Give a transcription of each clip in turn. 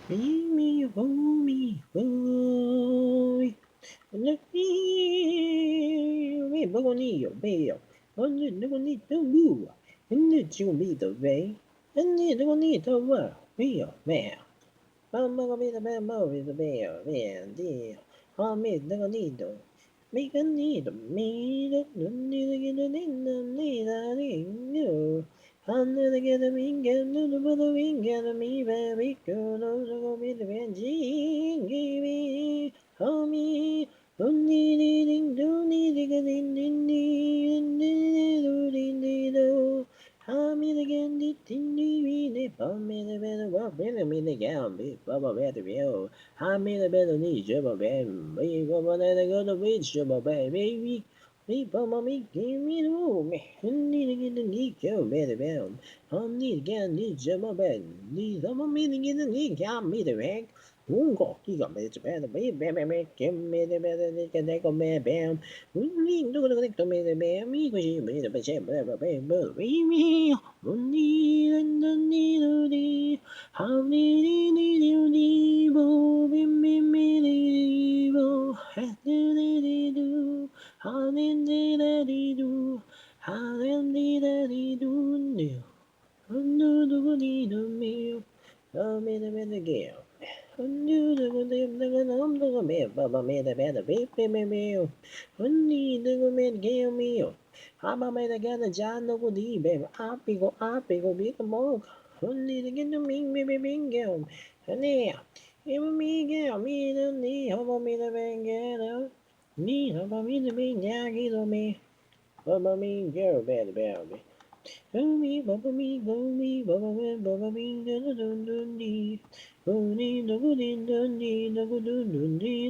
me, oh me, oh. Let me, Bogonio, Bayo. Only no need to move. And let you meet the way. And you need to work. Real man. Mamma go be the bad mo with the bear, man, dear. I'll meet the needle. Make a needle, me, the need to get it in the needle. Under the get a wing and do the wing and me, baby, girl, go be the benji, give me, hold me. Don't need it, don't need it, get in, do. I mean again, the tinny, the bomb, the better, what better, me the gown, be Baba better, yo. I made a better need, Jabba Ben, we go on and go to witch, Jabba baby. Me, Baba, me, give me the room, need to get the knee, go better, bell. I need again, need Jabba Ben, need some meeting in the knee, can't meet the rag. Ungo, he got me to better, baby, give me the better, they can take a man, bam. We need to look to me, the bear, me, because you made a bit of me. Only and the needle, how need bo, me, bo, do, how did do, how did do, undo the meal, how made a better girl. Undo the me, Baba made a better baby meal. Undi the man gave meal. Hama made a gather John no good baby. Up, go big more. Only to get to me, baby, girl. Honey, even me, girl, me, the knee, how me the bang girl. Knee, how me the bang, yeah, get on me. Baba me, girl, baby. Me, Baba me, go me, Baba me, dun dee. Go dee, do dee, dun dee, dun dee,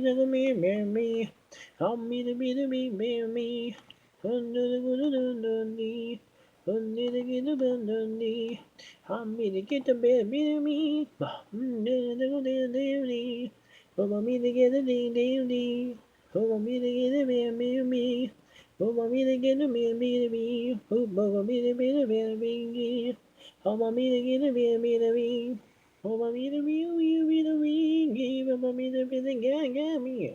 me. How me to be the me. Dun dun dee. Dun dee, dun dee. How me to get the be me. Dun dee. Baba me to get the dee. Baba me to get the me. Oh, mommy, to get a me. Oh, mommy, to be the me. Oh, mommy, to get a me. Oh, mommy, to be you be the ring. Give mommy to be the me.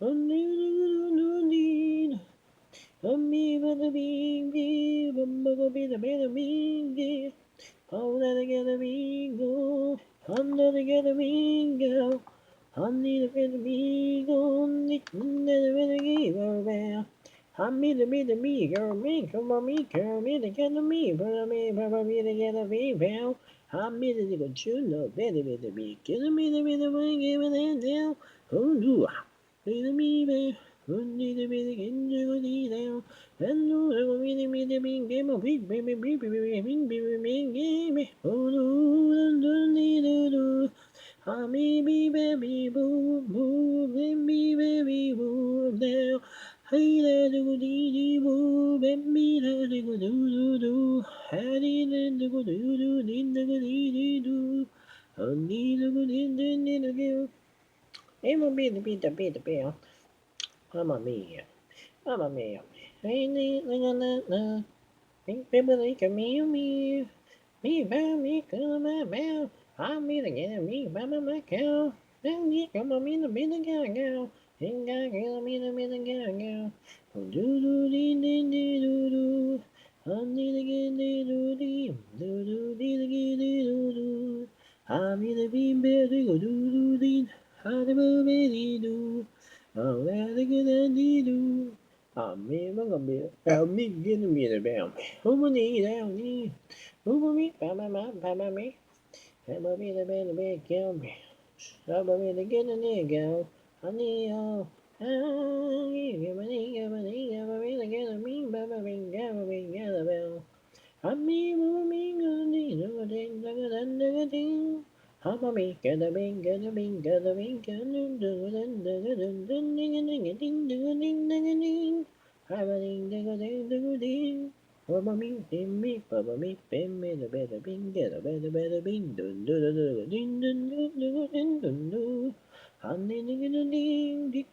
Oh, no need. Oh, me, but the big, but be the better me. Oh, let it get a go. Under the get a go. Honey, the better me go. Never better give her. I me, girl, me, come on, me, girl, me, to get me, brother, me, to get a me, pal. I made it go to no better, me, get me, the way, give it a down. Oh, do I? Me, baby. Only the bit in the down. And no, I will be the big game of big baby, game. Oh, no, do. I me, baby, boo, boo, baby, boo, now. Hey da do dee dee woo, baby da do do do do, hey da do do do dee da dee dee do, honey do dee dee dee do do. Emma beat the beat, mamma mia, mamma mia. Hey nee na na na, baby like a me ba me come about. I'm me again, me ba my cow. Then you come on me the be the girl. Ain't got girl me the girl. Do do dee dee dee do do. Honey the get dee do dee do do. I'm me the bean bear go do dee. How the baby do. Oh that the good dee do. I'm me gonna I'll me get me the bell. Who will need down knee? Who will me? Papa me. Papa me the bed kill me. Papa me the get a nigga. Honey, oh. Give me the get a me, Papa me, get a bell. I'm me, gonna need a ding, a ding. Papa me, get a bing, get a bing, get a bing, get a ding, ding. Have a ding, ding. Papa me, pin me, the better bing, get a better bing, dun dun dun dun dun dun dun dun dun dun. Honey, ding ding ding,